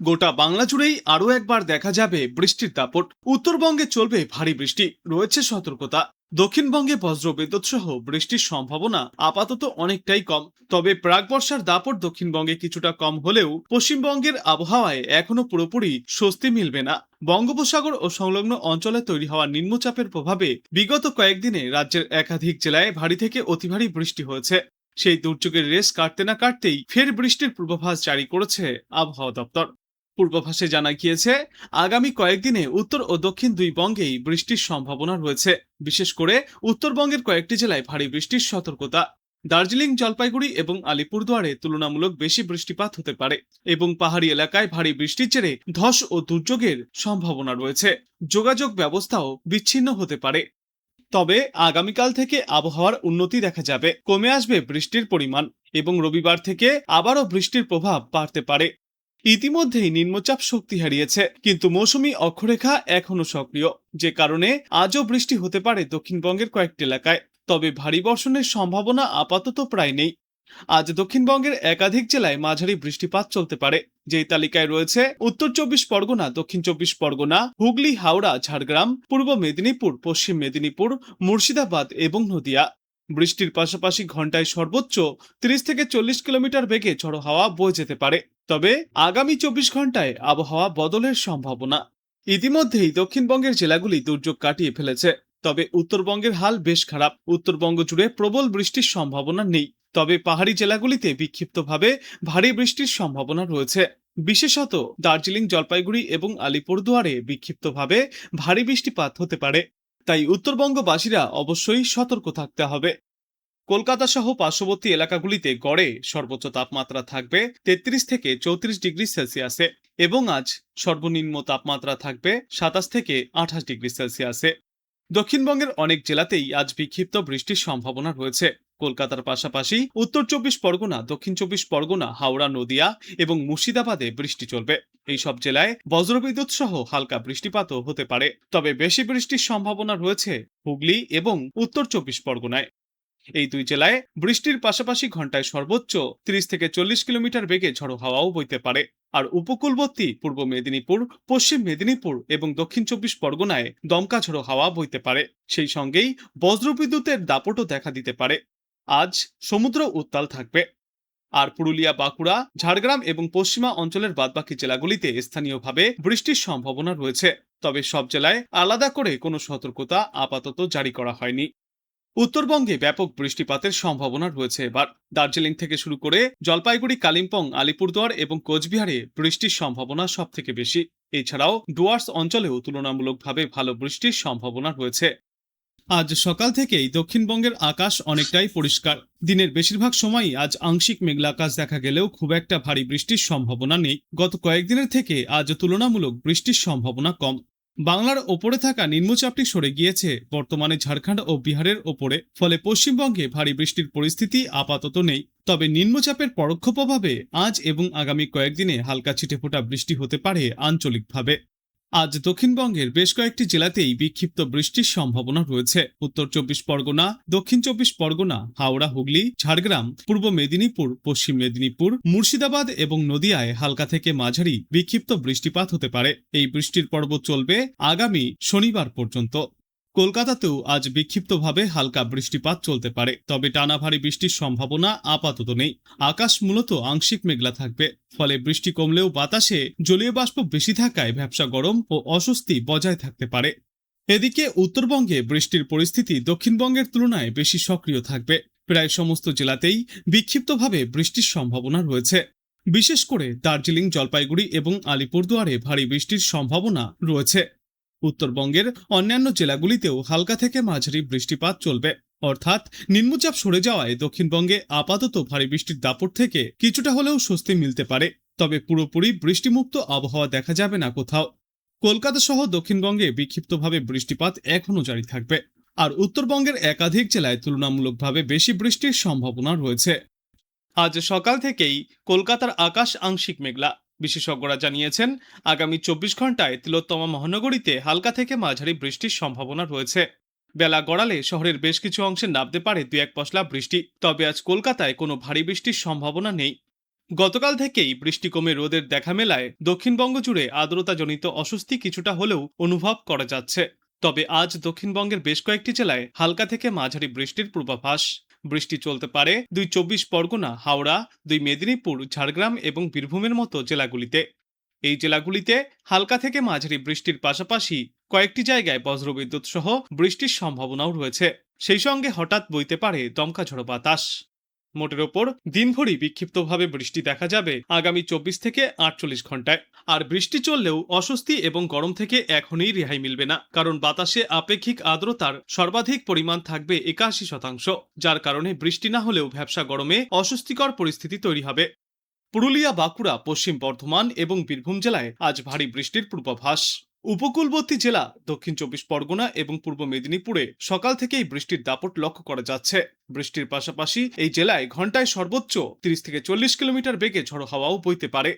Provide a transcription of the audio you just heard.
গোটা বাংলা জুড়েই আরও একবার দেখা যাবে বৃষ্টির দাপট। উত্তরবঙ্গে চলবে ভারী বৃষ্টি, রয়েছে সতর্কতা। দক্ষিণবঙ্গে বজ্রবিদ্যুৎ সহ বৃষ্টির সম্ভাবনা আপাতত অনেকটাই কম। তবে প্রাক বর্ষার দাপট দক্ষিণবঙ্গে কিছুটা কম হলেও পশ্চিমবঙ্গের আবহাওয়ায় এখনো পুরোপুরি স্বস্তি মিলবে না। বঙ্গোপসাগর ও সংলগ্ন অঞ্চলে তৈরি হওয়া নিম্নচাপের প্রভাবে বিগত কয়েকদিনে রাজ্যের একাধিক জেলায় ভারী থেকে অতি ভারী বৃষ্টি হয়েছে। সেই দুর্যোগের রেশ কাটতে না কাটতেই ফের বৃষ্টির পূর্বাভাস জারি করেছে আবহাওয়া দপ্তর। পূর্বাভাসে জানা গিয়েছে, আগামী কয়েকদিনে উত্তর ও দক্ষিণ দুই বঙ্গেই বৃষ্টির সম্ভাবনা রয়েছে। বিশেষ করে উত্তরবঙ্গের কয়েকটি জেলায় ভারী বৃষ্টির সতর্কতা। দার্জিলিং, জলপাইগুড়ি এবং আলিপুরদুয়ারে তুলনামূলক বেশি বৃষ্টিপাত হতে পারে এবং পাহাড়ি এলাকায় ভারী বৃষ্টির জেরে ধস ও দুর্যোগের সম্ভাবনা রয়েছে। যোগাযোগ ব্যবস্থাও বিচ্ছিন্ন হতে পারে। তবে আগামীকাল থেকে আবহাওয়ার উন্নতি দেখা যাবে, কমে আসবে বৃষ্টির পরিমাণ এবং রবিবার থেকে আবারও বৃষ্টির প্রভাব বাড়তে পারে। ইতিমধ্যেই নিম্নচাপ শক্তি হারিয়েছে, কিন্তু মৌসুমী অক্ষরেখা এখনো সক্রিয়, যে কারণে আজও বৃষ্টি হতে পারে দক্ষিণবঙ্গের কয়েকটি এলাকায়। তবে ভারী বর্ষণের সম্ভাবনা আপাতত প্রায় নেই। আজ দক্ষিণবঙ্গের একাধিক জেলায় মাঝারি বৃষ্টিপাত চলতে পারে, যেই তালিকায় রয়েছে উত্তর চব্বিশ পরগনা, দক্ষিণ চব্বিশ পরগনা, হুগলি, হাওড়া, ঝাড়গ্রাম, পূর্ব মেদিনীপুর, পশ্চিম মেদিনীপুর, মুর্শিদাবাদ এবং নদিয়া। বৃষ্টির পাশাপাশি ঘন্টায় সর্বোচ্চ 30 থেকে 40 কিলোমিটার বেগে ঝড়ো হাওয়া বয়ে যেতে পারে। তবে আগামী 24 ঘন্টায় আবহাওয়া বদলের সম্ভাবনা। ইতিমধ্যেই দক্ষিণবঙ্গের জেলাগুলি দুর্যোগ কাটিয়ে ফেলেছে, তবে উত্তরবঙ্গের হাল বেশ খারাপ। উত্তরবঙ্গ জুড়ে প্রবল বৃষ্টির সম্ভাবনা নেই, তবে পাহাড়ি জেলাগুলিতে বিক্ষিপ্তভাবে ভারী বৃষ্টির সম্ভাবনা রয়েছে। বিশেষত দার্জিলিং, জলপাইগুড়ি এবং আলিপুরদুয়ারে বিক্ষিপ্তভাবে ভারী বৃষ্টিপাত হতে পারে। তাই উত্তরবঙ্গবাসীরা অবশ্যই সতর্ক থাকতে হবে। কলকাতা সহ পার্শ্ববর্তী এলাকাগুলিতে গড়ে সর্বোচ্চ তাপমাত্রা থাকবে 33 থেকে 34 ডিগ্রি সেলসিয়াসে এবং আজ সর্বনিম্ন তাপমাত্রা থাকবে 27 থেকে 28 ডিগ্রি সেলসিয়াসে। দক্ষিণবঙ্গের অনেক জেলাতেই আজ বিক্ষিপ্ত বৃষ্টির সম্ভাবনা রয়েছে। কলকাতার পাশাপাশি উত্তর চব্বিশ পরগনা, দক্ষিণ চব্বিশ পরগনা, হাওড়া, নদিয়া এবং মুর্শিদাবাদে বৃষ্টি চলবে। এই সব জেলায় বজ্রবিদ্যুৎ সহ হালকা বৃষ্টিপাতও হতে পারে, তবে বেশি বৃষ্টির সম্ভাবনা রয়েছে হুগলি এবং উত্তর চব্বিশ পরগনায়। এই দুই জেলায় বৃষ্টির পাশাপাশি ঘন্টায় সর্বোচ্চ 30 থেকে 40 কিলোমিটার বেগে ঝড়ো হাওয়াও বইতে পারে। আর উপকূলবর্তী পূর্ব মেদিনীপুর, পশ্চিম মেদিনীপুর এবং দক্ষিণ চব্বিশ পরগনায় দমকা ঝড়ো হাওয়া বইতে পারে। সেই সঙ্গেই বজ্রবিদ্যুতের দাপটও দেখা দিতে পারে। আজ সমুদ্র উত্তাল থাকবে। আর পুরুলিয়া, বাঁকুড়া, ঝাড়গ্রাম এবং পশ্চিমা অঞ্চলের বাদবাকি জেলাগুলিতে স্থানীয়ভাবে বৃষ্টির সম্ভাবনা রয়েছে। তবে সব জেলায় আলাদা করে কোনো সতর্কতা আপাতত জারি করা হয়নি। উত্তরবঙ্গে ব্যাপক বৃষ্টিপাতের সম্ভাবনা রয়েছে এবার। দার্জিলিং থেকে শুরু করে জলপাইগুড়ি, কালিম্পং, আলিপুরদুয়ার এবং কোচবিহারে বৃষ্টির সম্ভাবনা সব থেকে বেশি। এছাড়াও ডুয়ার্স অঞ্চলেও তুলনামূলকভাবে ভালো বৃষ্টির সম্ভাবনা রয়েছে। আজ সকাল থেকেই দক্ষিণবঙ্গের আকাশ অনেকটাই পরিষ্কার। দিনের বেশিরভাগ সময়ই আজ আংশিক মেঘলা আকাশ দেখা গেলেও খুব একটা ভারী বৃষ্টির সম্ভাবনা নেই। গত কয়েকদিনের থেকে আজ তুলনামূলক বৃষ্টির সম্ভাবনা কম। বাংলার ওপরে থাকা নিম্নচাপটি সরে গিয়েছে বর্তমানে ঝাড়খণ্ড ও বিহারের ওপরে, ফলে পশ্চিমবঙ্গে ভারী বৃষ্টির পরিস্থিতি আপাতত নেই। তবে নিম্নচাপের পরোক্ষ প্রভাবে আজ এবং আগামী কয়েকদিনে হালকা ছিটেফোঁটা বৃষ্টি হতে পারে আঞ্চলিকভাবে। আজ দক্ষিণবঙ্গের বেশ কয়েকটি জেলাতেই বিক্ষিপ্ত বৃষ্টির সম্ভাবনা রয়েছে। উত্তর চব্বিশ পরগনা, দক্ষিণ চব্বিশ পরগনা, হাওড়া, হুগলি, ঝাড়গ্রাম, পূর্ব মেদিনীপুর, পশ্চিম মেদিনীপুর, মুর্শিদাবাদ এবং নদিয়ায় হালকা থেকে মাঝারি বিক্ষিপ্ত বৃষ্টিপাত হতে পারে। এই বৃষ্টির পর্ব চলবে আগামী শনিবার পর্যন্ত। কলকাতাতেও আজ বিক্ষিপ্তভাবে হালকা বৃষ্টিপাত চলতে পারে, তবে টানা ভারী বৃষ্টির সম্ভাবনা আপাতত নেই। আকাশ মূলত আংশিক মেঘলা থাকবে, ফলে বৃষ্টি কমলেও বাতাসে জলীয় বাষ্প বেশি থাকায় ভ্যাপসা গরম ও অস্বস্তি বজায় থাকতে পারে। এদিকে উত্তরবঙ্গে বৃষ্টির পরিস্থিতি দক্ষিণবঙ্গের তুলনায় বেশি সক্রিয় থাকবে। প্রায় সমস্ত জেলাতেই বিক্ষিপ্তভাবে বৃষ্টির সম্ভাবনা রয়েছে। বিশেষ করে দার্জিলিং, জলপাইগুড়ি এবং আলিপুরদুয়ারে ভারী বৃষ্টির সম্ভাবনা রয়েছে। উত্তরবঙ্গের অন্যান্য জেলাগুলিতেও হালকা থেকে মাঝারি বৃষ্টিপাত চলবে। অর্থাৎ নিম্নচাপ সরে যাওয়ায় দক্ষিণবঙ্গে আপাতত ভারী বৃষ্টির দাপট থেকে কিছুটা হলেও স্বস্তি মিলতে পারে, তবে পুরোপুরি বৃষ্টিমুক্ত আবহাওয়া দেখা যাবে না কোথাও। কলকাতা সহ দক্ষিণবঙ্গে বিক্ষিপ্তভাবে বৃষ্টিপাত এখনও জারি থাকবে, আর উত্তরবঙ্গের একাধিক জেলায় তুলনামূলকভাবে বেশি বৃষ্টির সম্ভাবনা রয়েছে। আজ সকাল থেকেই কলকাতার আকাশ আংশিক মেঘলা। বিশেষজ্ঞরা জানিয়েছেন, আগামী 24 ঘন্টায় তিলোত্তমা মহানগরীতে হালকা থেকে মাঝারি বৃষ্টির সম্ভাবনা রয়েছে। বেলা গড়ালে শহরের বেশ কিছু অংশে নামতে পারে 2-1 পশলা বৃষ্টি, তবে আজ কলকাতায় কোনো ভারী বৃষ্টির সম্ভাবনা নেই। গতকাল থেকেই বৃষ্টি কমে রোদের দেখা মেলায় দক্ষিণবঙ্গ জুড়ে আর্দ্রতাজনিত অস্বস্তি কিছুটা হলেও অনুভব করা যাচ্ছে। তবে আজ দক্ষিণবঙ্গের বেশ কয়েকটি জেলায় হালকা থেকে মাঝারি বৃষ্টির পূর্বাভাস। বৃষ্টি চলতে পারে 24 পরগনা, হাওড়া, 2 মেদিনীপুর, ঝাড়গ্রাম এবং বীরভূমের মতো জেলাগুলিতে। এই জেলাগুলিতে হালকা থেকে মাঝারি বৃষ্টির পাশাপাশি কয়েকটি জায়গায় বজ্রবিদ্যুৎ সহ বৃষ্টির সম্ভাবনাও রয়েছে। সেই সঙ্গে হঠাৎ বইতে পারে দমকা ঝড়ো বাতাস। মোটের ওপর দিনভরই বিক্ষিপ্তভাবে বৃষ্টি দেখা যাবে আগামী 24 থেকে 48 ঘন্টায়। আর বৃষ্টি চললেও অস্বস্তি এবং গরম থেকে এখনই রেহাই মিলবে না, কারণ বাতাসে আপেক্ষিক আর্দ্রতার সর্বাধিক পরিমাণ থাকবে 81%, যার কারণে বৃষ্টি না হলেও ভ্যাপসা গরমে অস্বস্তিকর পরিস্থিতি তৈরি হবে। পুরুলিয়া, বাঁকুড়া, পশ্চিম বর্ধমান এবং বীরভূম জেলায় আজ ভারী বৃষ্টির পূর্বাভাস। উপকূলবর্তী জেলা দক্ষিণ 24 পরগনা এবং পূর্ব মেদিনীপুরে সকাল থেকেই বৃষ্টির দাপট লক্ষ্য করা যাচ্ছে। বৃষ্টির পাশাপাশি এই জেলায় ঘন্টায় সর্বোচ্চ 30 থেকে 40 কিলোমিটার বেগে ঝড়ো হাওয়াও বইতে পারে।